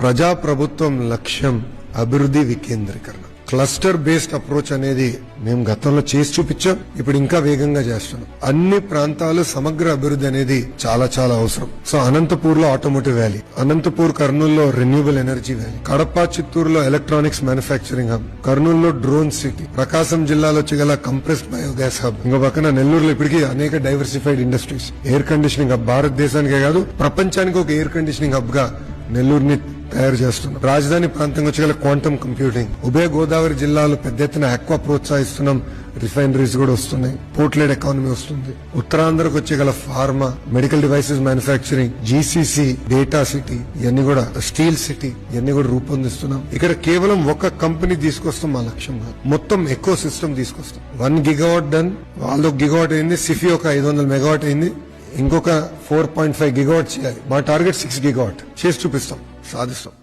ప్రజా ప్రభుత్వం లక్ష్యం అభివృద్ధి వికేంద్రీకరణ. క్లస్టర్ బేస్డ్ అప్రోచ్ అనేది మేము గతంలో చేసి చూపించాం, ఇప్పుడు ఇంకా వేగంగా చేస్తున్నాం. అన్ని ప్రాంతాలు సమగ్ర అభివృద్ధి అనేది చాలా చాలా అవసరం. సో అనంతపూర్ లో ఆటోమోటివ్ వ్యాలీ, అనంతపూర్ కర్నూలులో రెన్యూబుల్ ఎనర్జీ వ్యాలీ, కడప చిత్తూరులో ఎలక్ట్రానిక్స్ మ్యానుఫ్యాక్చరింగ్ హబ్, కర్నూలులో డ్రోన్ సిటీ, ప్రకాశం జిల్లాలో వచ్చగల కంప్రెస్డ్ బయోగ్యాస్ హబ్, ఇంకో పక్కన నెల్లూరులో ఇప్పటికీ అనేక diversified industries, air conditioning hub, భారతదేశానికే కాదు ప్రపంచానికి ఒక ఎయిర్ కండిషనింగ్ హబ్ గా నెల్లూరుని తయారు చేస్తున్నాం. రాజధాని ప్రాంతంగా వచ్చగల క్వాంటమ్ కంప్యూటింగ్, ఉభయ గోదావరి జిల్లాలో పెద్ద ఎత్తున ఆక్వా ప్రోత్సహిస్తున్నాం. రిఫైనరీస్ కూడా వస్తున్నాయి, పోర్ట్-లెడ్ ఎకానమీ వస్తుంది. ఉత్తరాంధ్రకు వచ్చగల pharma, medical devices manufacturing, GCC, data city, ఇవన్నీ కూడా స్టీల్ సిటీ, ఇవన్నీ కూడా రూపొందిస్తున్నాం. ఇక్కడ కేవలం ఒక కంపెనీ తీసుకొస్తాం మా లక్ష్యం కాదు, మొత్తం ఎకో సిస్టమ్ తీసుకొస్తాం. 1 గిగావాట్ డన్, వాళ్ళొక గిగావాట్ అయింది, సిఫీ ఒక 500 మెగావాట్ అయింది, ఇంకొక 4.5 గిగావాట్ చేయాలి. మా టార్గెట్ 6 గిగావాట్ చేసి చూపిస్తాం, సాధిస్తాం.